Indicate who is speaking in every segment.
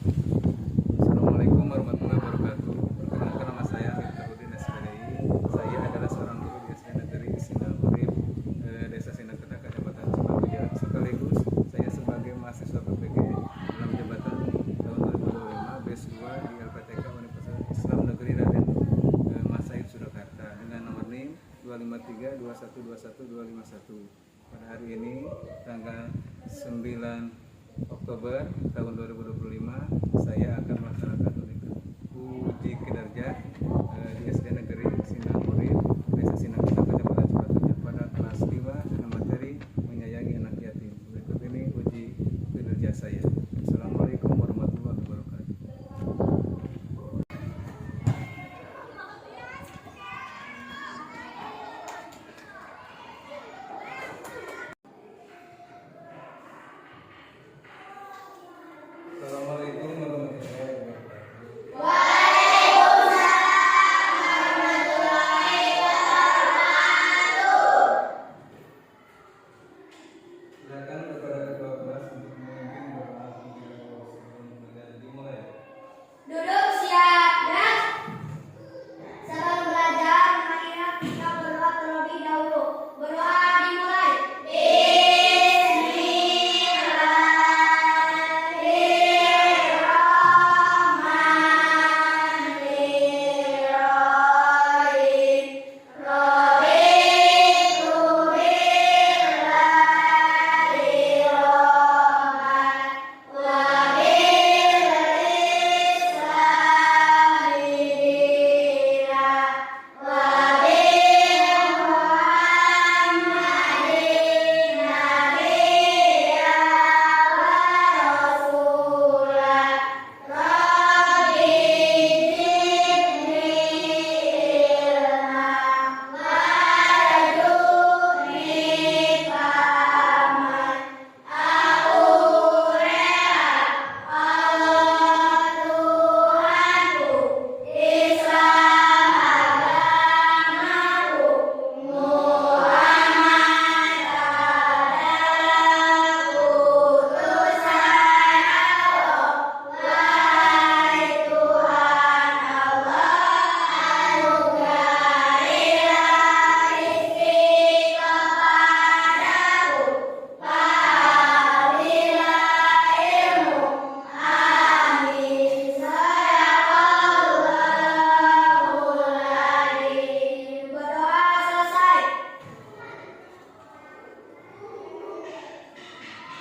Speaker 1: Assalamualaikum warahmatullahi wabarakatuh. Perkenalkan, nama saya Miftahudin SPDI. Saya adalah seorang guru di SD Negeri Sindang Urip, Desa Sindang Kedah, Kecamatan Cipatujah. Sekaligus saya sebagai mahasiswa PPG dalam jabatan tahun 2025 B2 di LPTK Universitas Islam Negeri Raden Mas Said Surakarta dengan nomor NIM 25321212251. Pada hari ini tanggal 9 Oktober tahun 2025 saya akan melaksanakan uji kinerja di SD Negeri Sindang Urip, Desa Sindang Kedah, Kecamatan Cipatujah pada kelas 5 dengan materi menyayangi anak yatim. Berikut ini uji kinerja saya. Assalamualaikum warahmatullahi wabarakatuh. Assalamualaikum warahmatullahi wabarakatuh. Silakan kepada ketua kelas untuk memimpin doa sebelum dimulai.
Speaker 2: Duduk siap, gerak. Sebelum belajar, marilah kita berdoa terlebih dahulu. Berdoa dimulai.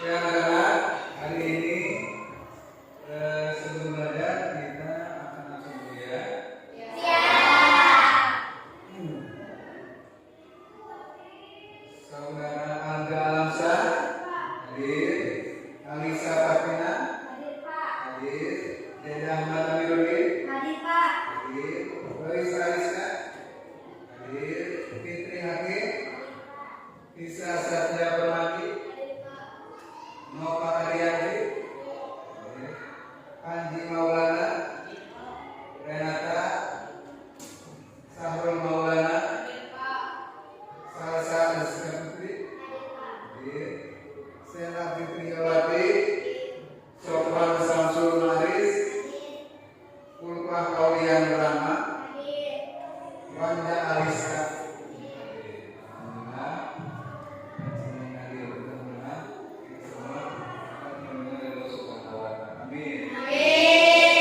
Speaker 1: Ya anak-anak, hari ini sebelum belajar kita akan langsung dulu ya. Saudara Angga Alamsa hadir, Alisa Papina hadir, Deda Ahmad Amirudin
Speaker 2: Hadir, Pak.
Speaker 1: hadir, Lois Aliska hadir, Fitri Hakim, Isa Satya Permadi, Nova Ariandi, Panji Maulana, Renata, Sahrul Maulana, Salsa Rizka Putri, Sela Fitriawati, Sofwan Samsul Maris, Ulfah Kaulian Rama, Wanda Aliska. Amin.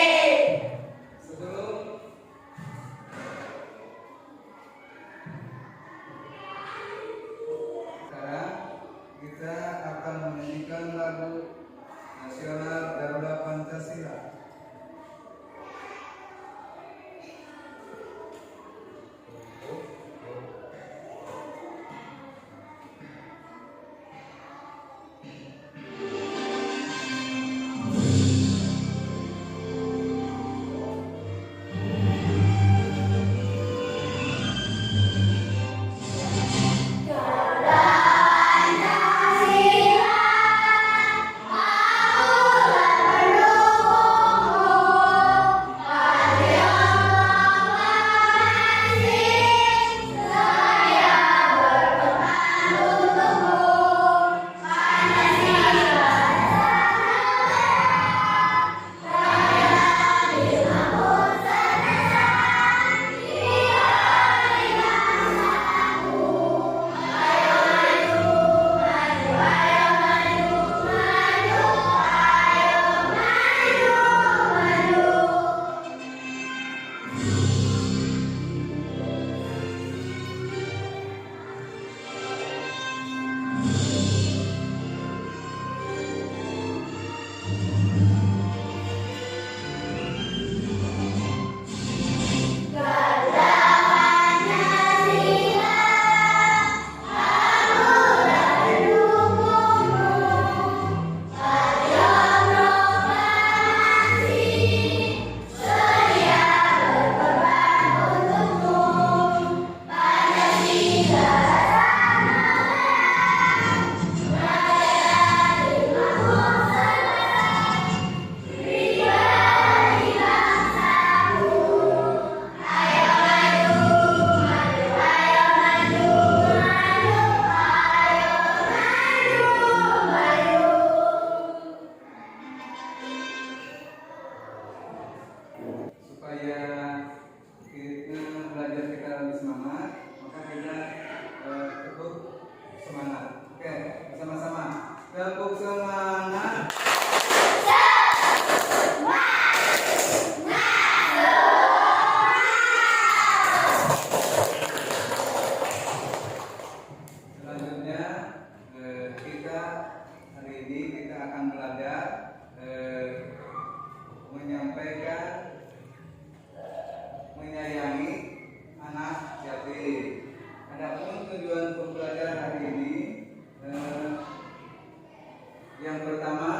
Speaker 1: Supaya kita belajar kita lebih semangat, maka kita tepuk semangat. Oke, bersama-sama. Tepuk semangat. Selanjutnya kita hari ini kita akan belajar menyampaikan menyayangi anak yatim. Adapun tujuan pembelajaran hari ini yang pertama,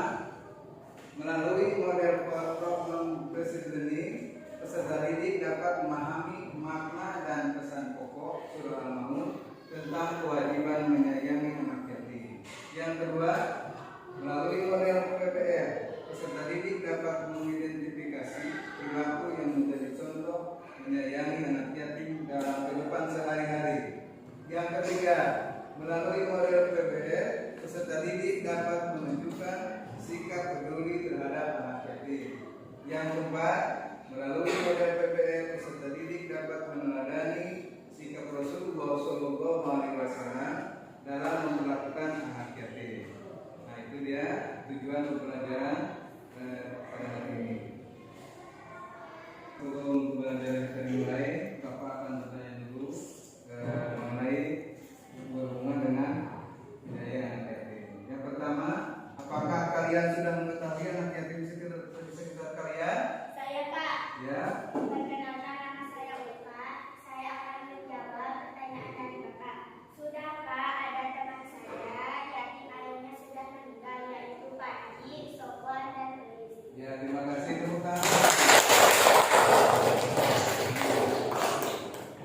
Speaker 1: melalui model problem based learning, peserta didik dapat memahami makna dan pesan pokok surah Al-Maun tentang kewajiban menyayangi anak yatim. Yang kedua, melalui model PPR, peserta didik dapat mengidentifikasi perilaku yang menjadi contoh menyayangi anak yatim dalam kehidupan sehari-hari. Yang ketiga, melalui model PPR, peserta didik dapat menunjukkan sikap peduli terhadap anak yatim. Yang keempat, melalui model PPR, peserta didik dapat meneladani sikap Rasulullah SAW dalam memperlakukan anak yatim. Nah, itu dia tujuan pembelajaran pada hari ini. Sebelum pembelajaran kita dimulai, Bapak akan bertanya dulu mengenai berhubungan dengan biaya anak yatim. Yang pertama, apakah kalian sudah mengetahui anak yatim di sekitar kalian?
Speaker 2: Saya Pak.
Speaker 1: Ya.
Speaker 2: Perkenalkan, nama saya Ulfa. Saya akan menjawab pertanyaan dari Bapak. Sudah Pak, ada teman saya yatim ayahnya sudah meninggal, yaitu Pak Haji, Sofwan, dan Felis.
Speaker 1: Ya, terima kasih tepuk tangan.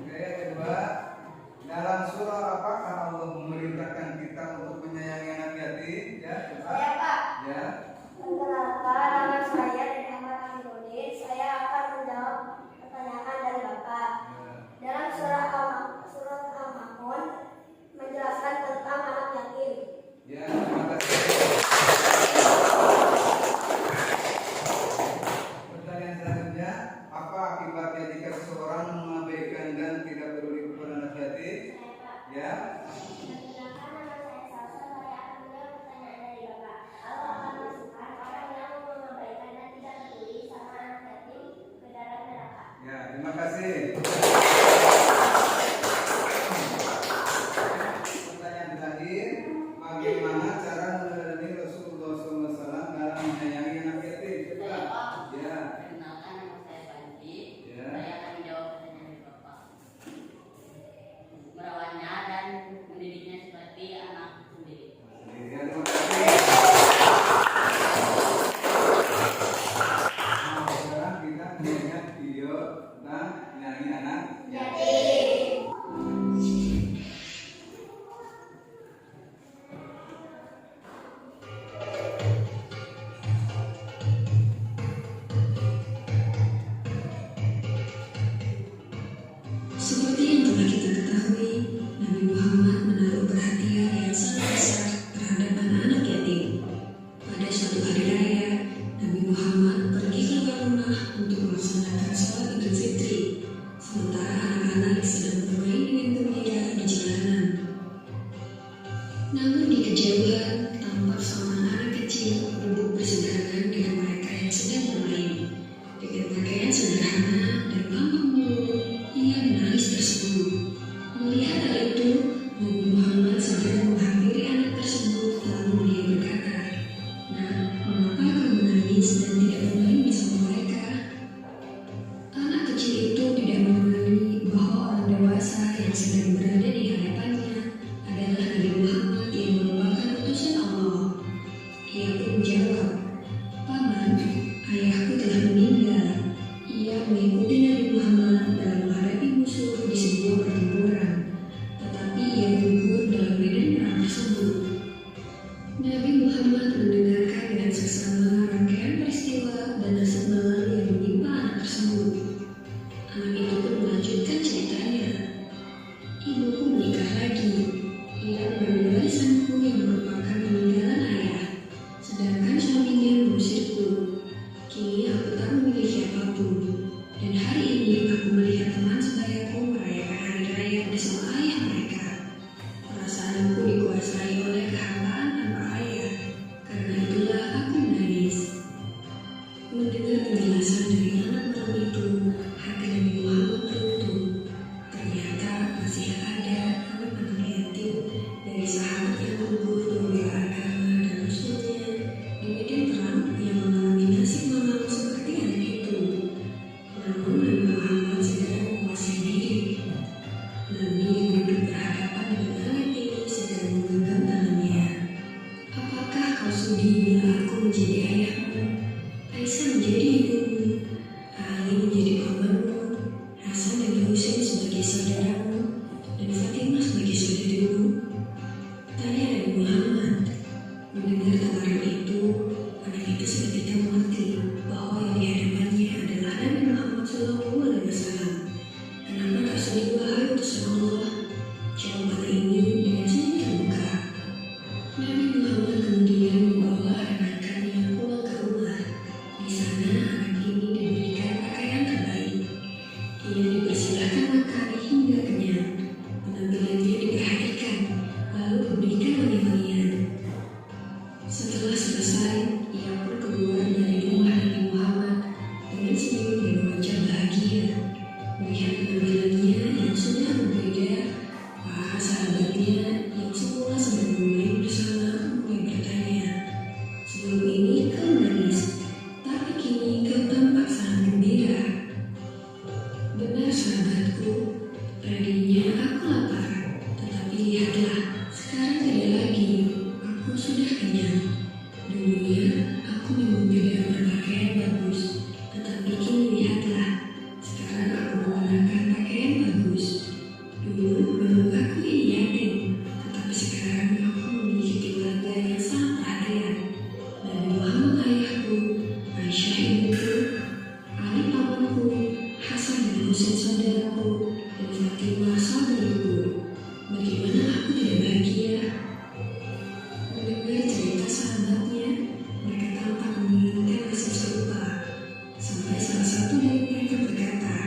Speaker 1: Oke, yang kedua, dalam surah apakah Allah memerintahkan kita untuk menyayangi anak yatim? Ya, Pak.
Speaker 2: Saya Pak.
Speaker 1: Ya.
Speaker 2: Perkenalkan, nama saya Muhammad Aminuddin. Saya akan menjawab pertanyaan dari Bapak. Dalam surah Al-Maun menjelaskan tentang anak yatim.
Speaker 1: Ya, terima kasih. Pertanyaan selanjutnya, apa akibatnya jika seseorang mengabaikan dan tidak peduli kepada anak yatim?
Speaker 2: Saya Pak.
Speaker 1: Ya.
Speaker 2: Perkenalkan, nama saya Salsa. Saya akan menjawab pertanyaan dari Bapak. Allah akan masukkan orang yang mengabaikan dan tidak peduli sama anak yatim ke dalam neraka.
Speaker 1: Ya, terima kasih. Pertanyaan terakhir, bagaimana cara meneladani Rasulullah SAW dalam menyayangi anak yatim? Coba. Ya.
Speaker 3: Perkenalkan, nama saya Panji.
Speaker 1: Ya.
Speaker 3: Saya akan menjawab pertanyaan dari Bapak. Merawatnya dan mendidiknya seperti anak sendiri.
Speaker 1: Ya, terima kasih. Nah, sekarang kita melihat video tentang menyayangi
Speaker 4: Mendengar penjelasan dari anak malam itu, hati Nabi Muhammad runtuh. Ternyata masih ada anak-anak yatim dari sahabat yang gugur membela agama dan Rasulnya di medan perang yang mengalami nasib malang seperti anak itu. Namun Nabi Muhammad segera menguasai diri. Nabi yang duduk berhadapan dengan anak ini segera menggenggam tangannya. Apakah kau sudi bila aku menjadi ayahmu? Aisyah menjadi ibumu, Ali menjadi pamanmu, Hasan dan Husain sebagai saudaramu, dan Fatimah sebagai saudarimu. Tanya Nabi Muhammad. Mendengar tawaran itu, anak itu seketika mengerti bahwa yang di hadapannya adalah Nabi Muhammad SAW. Kenapa tak sudi wahai utusan Allah? Jawaban ini dengan senyum terbuka. Nabi Muhammad kemudian membawa anak-anaknya pulang ke rumah. Di sana anak ini diberikan pakaian terbaik. Ia dipersilahkan makan hingga kenyang. Penampilannya diperhatikan, lalu diberikan wangi-wangian. Setelah selesai, ia pun keluar dari rumah Nabi Muhammad dengan senyum dan wajah bahagia. Melihat penampilannya yang sudah berbeda, para sahabatnya yang semula sedang bermain bersama mulai bertanya, "Sebelum ini kau menangis, tapi kini kau tampak sangat gembira." "Benar sahabatku, tadinya aku lapar, tetapi lihatlah, sekarang tidak lagi, aku sudah kenyang. Dulunya aku memang tidak berpakaian bagus, tetapi kini lihatlah, sekarang aku mengenakan pakaian bagus. Dulu memang aku ini yatim, tetapi sekarang aku memiliki keluarga yang sangat perhatian. Nabi Muhammad ayahku, Aisyah ibuku, Ali pamanku, Hasan dan Husain saudaraku, dan Fatimah saudariku. Bagaimana aku tidak bahagia?" Mendengar cerita sahabatnya, mereka tampak menginginkan nasib serupa. Sampai salah satu dari mereka berkata,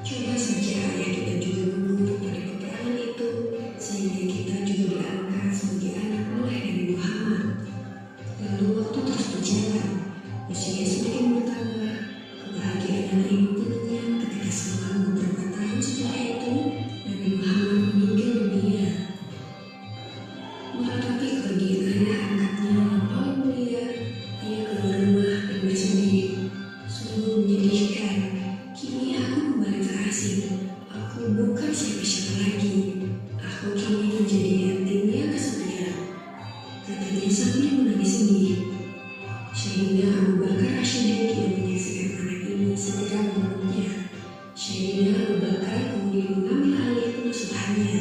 Speaker 4: "Coba saja ayah kita juga gugur pada peperangan itu, sehingga kita juga diangkat sebagai anak oleh Nabi Muhammad." Lalu waktu terus berjalan, usia semakin bertambah, kebahagiaan anak ini pun lenyap ketika selang beberapa tahun setelah itu, Nabi Muhammad meninggal dunia. Meratapi kepergian ayah angkatnya yang paling mulia, ia keluar rumah dan bersedih. Sungguh menyedihkan, kini aku kembali terasing. Aku bukan siapa-siapa lagi. Aku kini menjadi yatim yang kesepian, katanya sambil menangis sedih. Syahidina Abu Bakar Asyiddiq yang menyaksikan anak ini segera memeluknya. Syahidina Abu Bakar kemudian mengambil alih pengasuhannya.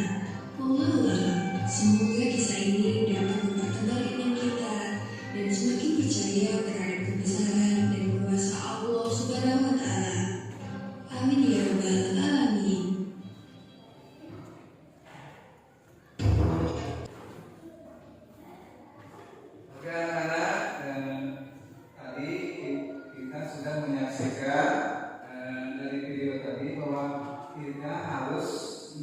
Speaker 4: Wallahu a'lam. Semoga kisah ini dapat mempertebal iman kita dan semakin percaya terhadap kebesaran dan kuasa Allah Subhanahu wa Ta'ala. Amin ya rabbal alamin.
Speaker 1: Oke anak-anak, tadi kita sudah menyaksikan dari video tadi bahwa kita harus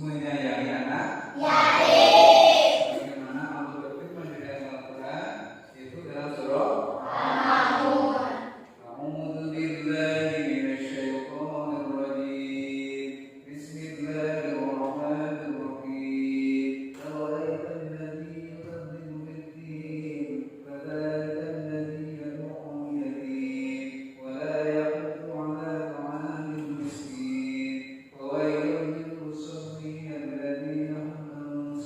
Speaker 1: menyayangi anak. Bagaimana Allah berfirman di dalam Al-Quran, itu dalam surah A'udzu billahi minasyaitonir rajim. Bismillahirrahmanirrahim. Tabaraka alladzi yuqaddimu bid-din, fadzalika alladzi yad'u yatim, wa la yahuddu 'ala ta'amil miskin. Fawailun lil musallin alladzina hum an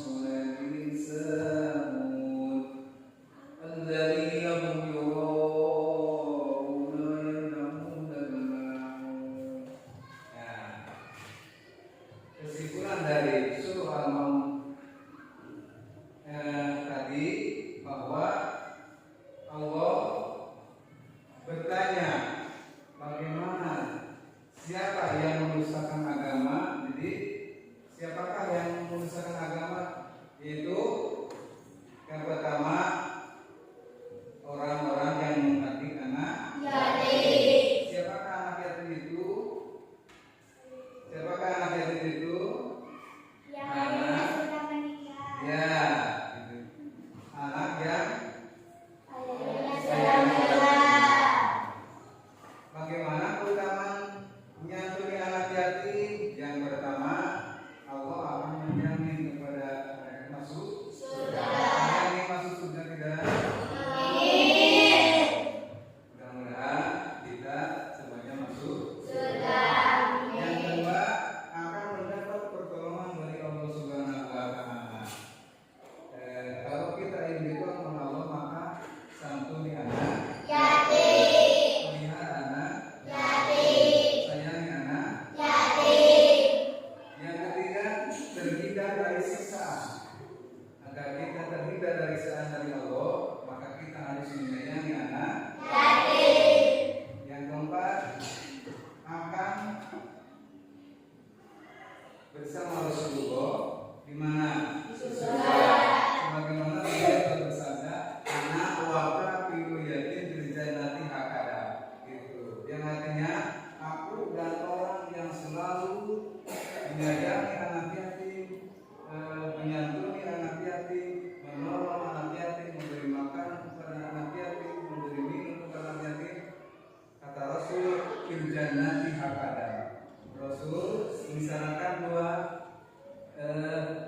Speaker 1: fil jannati hakada. Rasul mengisyaratkan dua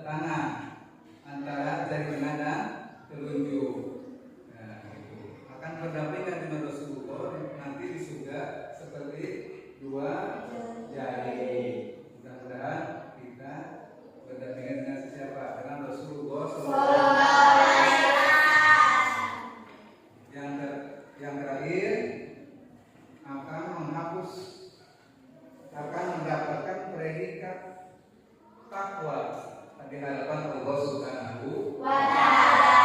Speaker 1: tangan antara jari tengah dan telunjuk. Nah, itu akan berdampingan dengan Rasulullah nanti di surga seperti dua jari. Mudah-mudahan kita berdampingan dengan siapa? Dengan Rasulullah yang terakhir akan mendapatkan predikat takwa di hadapan Allah Subhanahu wa Ta'ala.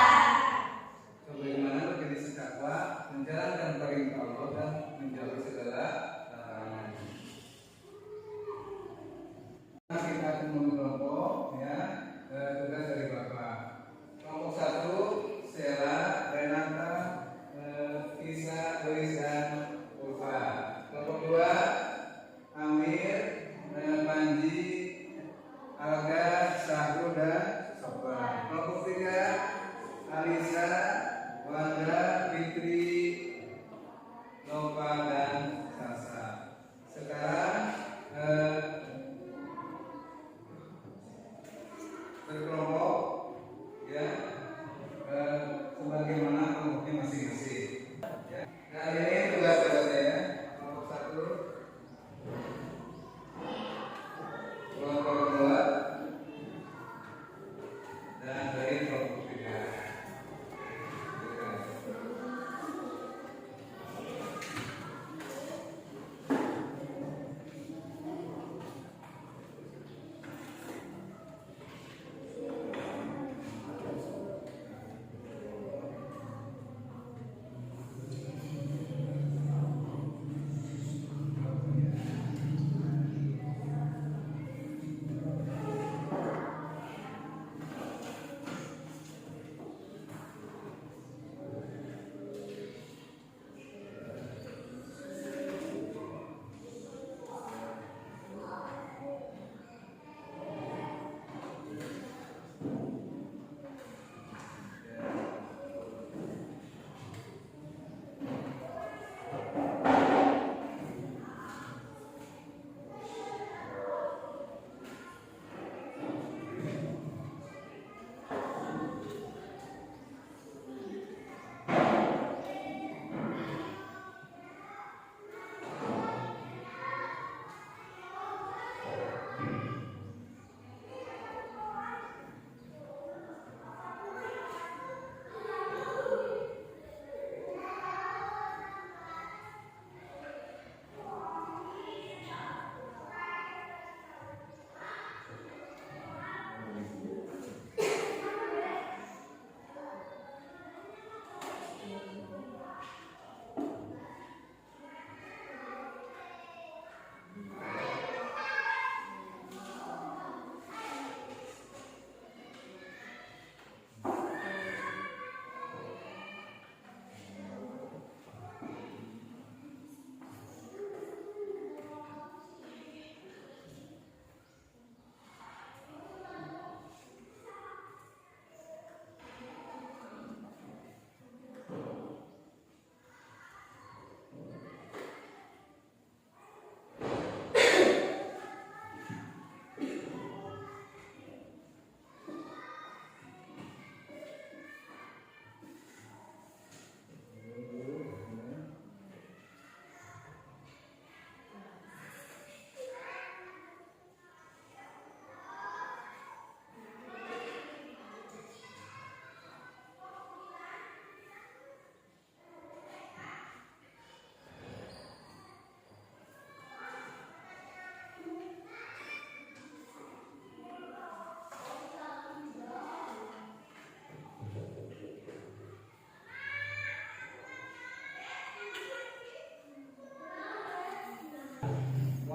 Speaker 1: Sebagaimana definisi takwa, menjalankan perintah Allah dan menjauhi segala larangan. Kita akan mengelompok ya, tugas dari Bapak. Kelompok 1, Sela, Renata, Isa, Luis dan Ulfa. Kelompok 2, Amir, Panji, Alga, Syahrul dan Sobat. Kelompok 3, Alisa, Wanda, Fitri, Nova dan Sasa. Sekarang berkelompok ya, sebagaimana kelompoknya masing-masing. Ya. Kali ini tugas dari saya kelompok 1, kelompok 2, dan dari kelompok 3.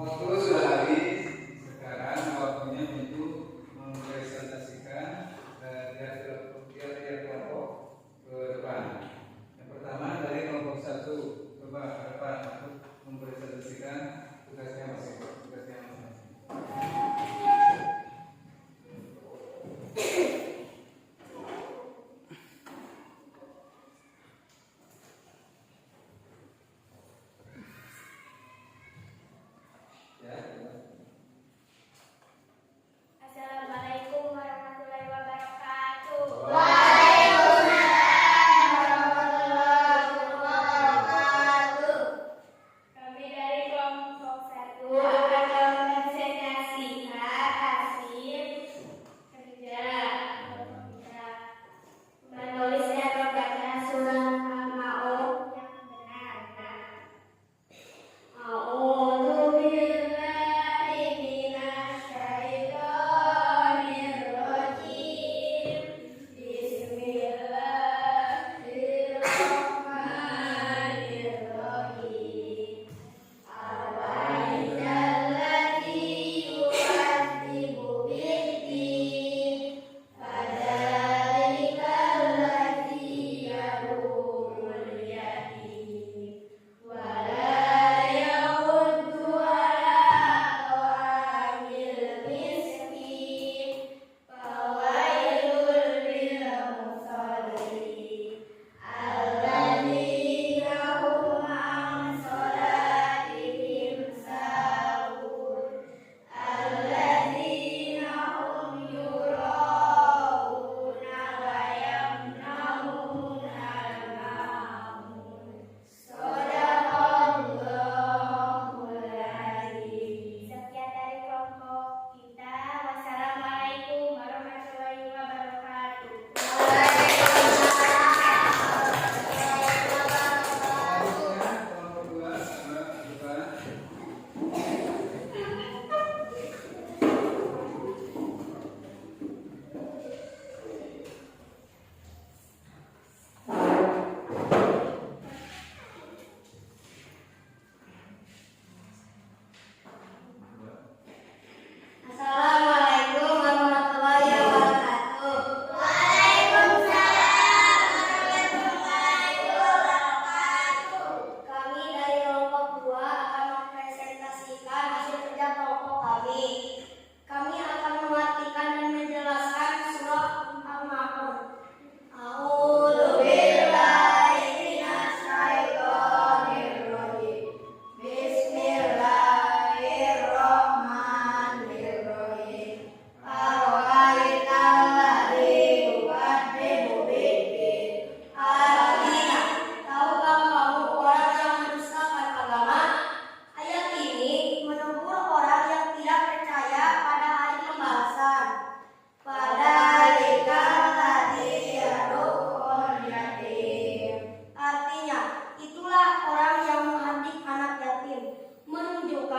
Speaker 1: Waktu sudah habis, sekarang waktunya untuk mempresentasikan tiap kelompok ke depan. Yang pertama dari kelompok 1, coba ke depan untuk mempresentasikan tugasnya masing-masing.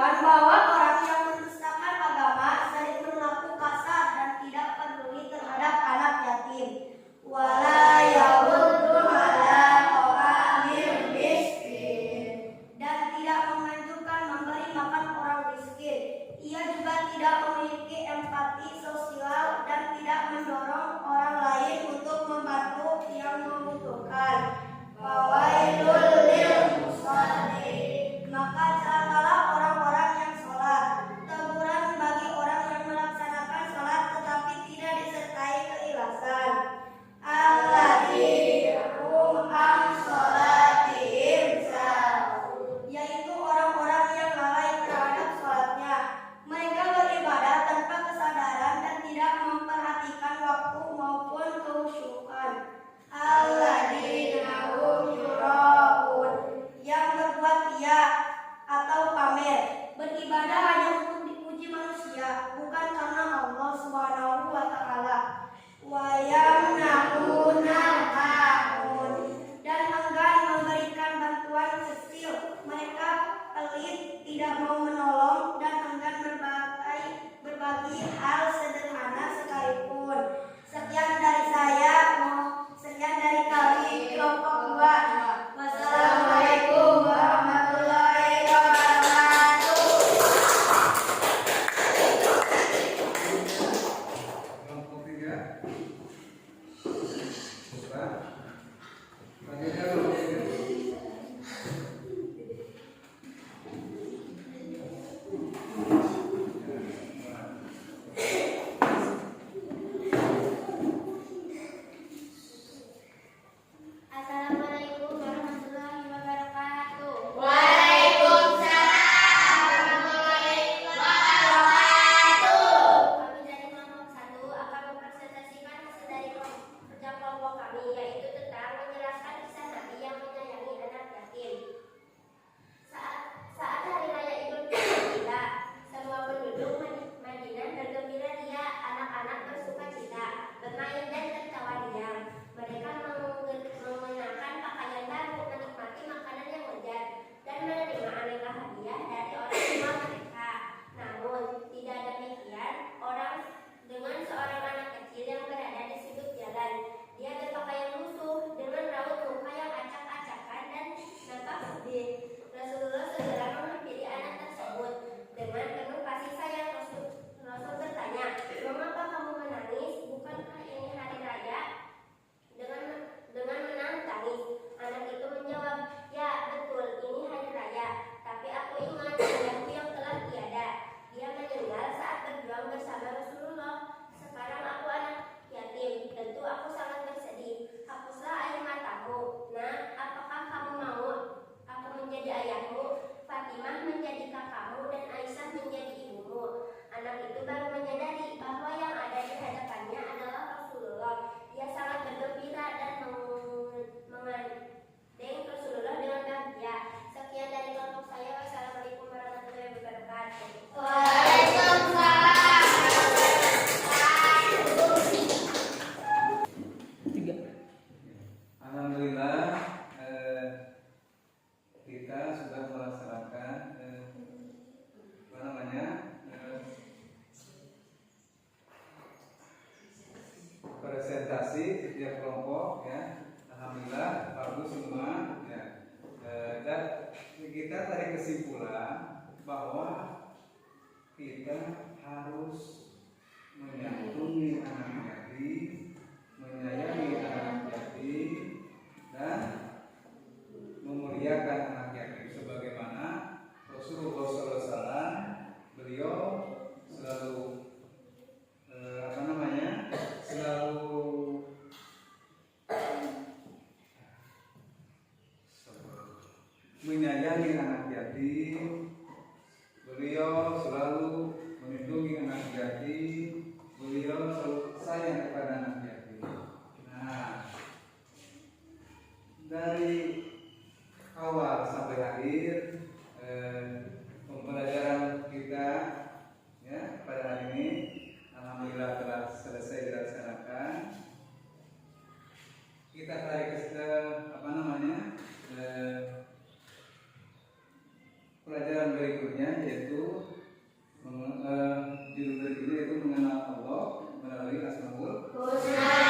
Speaker 2: menunjukkan bahwa orang yang mendustakan agama sering berlaku kasar dan tidak peduli terhadap anak yatim. Wala yahuddu ala ta'amil miskin, dan tidak menganjurkan memberi makan orang miskin. Ia juga tidak memiliki empati sosial dan tidak mendorong orang lain untuk membantu yang membutuhkan. Fawailul lil musallin, maka celakalah orang-orang yang sholat. Teguran bagi orang yang melaksanakan sholat tetapi tidak disertai keikhlasan. Alladzina hum an sholatihim sahun, yaitu orang-orang yang lalai terhadap sholatnya. Mereka beribadah tanpa kesadaran dan tidak memperhatikan waktu maupun kehusyukan. Alladzina hum yuraun, yang berbuat riya atau pamer, beribadah hanya untuk dipuji manusia, bukan karena Allah Subhanahu wa taala. Wa yamna'una ma'un, dan enggan memberikan bantuan kecil. Mereka pelit, tidak mau menolong, dan enggan berbagi hal sederhana sekalipun. Sekian dari kami kelompok 2. Wassalamualaikum warahmatullahi wabarakatuh.
Speaker 1: Kelompok 3. Puspa. Selanjutnya kelompok 3.
Speaker 2: Assalamualaikum warahmatullahi wabarakatuh.
Speaker 5: Waalaikumsalam warahmatullahi wabarakatuh.
Speaker 2: Kami dari kelompok 1 akan mempresentasikan hasil dari kerja kelompok kami, yaitu tentang menjelaskan kisah Nabi yang menyayangi anak yatim. Saat hari raya Idul Fitri tiba, semua penduduk Madinah bergembira ria, anak-anak bersukacita, bermain dan tertawa riang. Mereka mengenakan pakaian baru, menikmati makanan yang lezat, dan menerima aneka hadiah dari orang tua mereka. Namun, tidak demikian dengan seorang anak kecil yang berada di sudut jalan. Dia berpakaian lusuh dengan raut muka yang acak-acakan dan nampak sedih. Rasulullah segera menghampiri anak tersebut. Dengan penuh kasih sayang, Rasul bertanya, "Mengapa kamu menangis? Bukankah ini hari raya?" Dengan menangis, anak itu menjawab, "Ya, betul, ini hari raya. Tapi aku ingat ayahku yang telah tiada. Dia meninggal saat berjuang bersama Rasulullah. Sekarang aku anak yatim. Tentu aku sangat bersedih. Hapuslah air matamu. Nah, apakah kamu mau aku menjadi ayahmu, Fatimah menjadi kakakmu, dan Aisyah menjadi ibumu?" Anak itu baru menyadari bahwa yang ada di hadapannya adalah Rasulullah. Ia sangat bergembira dan mengandeng Rasulullah dengan bahagia. Sekian dari kelompok saya. Wassalamualaikum warahmatullahi wabarakatuh.
Speaker 5: Waalaikumsalam.
Speaker 1: Alhamdulillah, kita sudah melaksanakan presentasi setiap kelompok, ya. Alhamdulillah bagus semua, ya. Dan kita tarik kesimpulan bahwa kita harus menyantungi anak yatim, menyayangi anak yatim, dan memuliakan anak yatim sebagaimana Rasulullah SAW, beliau selalu menyayangi anak yatim, beliau selalu melindungi anak yatim, beliau selalu sayang kepada anak yatim. Nah, berikutnya yaitu judul berikutnya yaitu mengenal Allah melalui Asmaul
Speaker 2: Husna.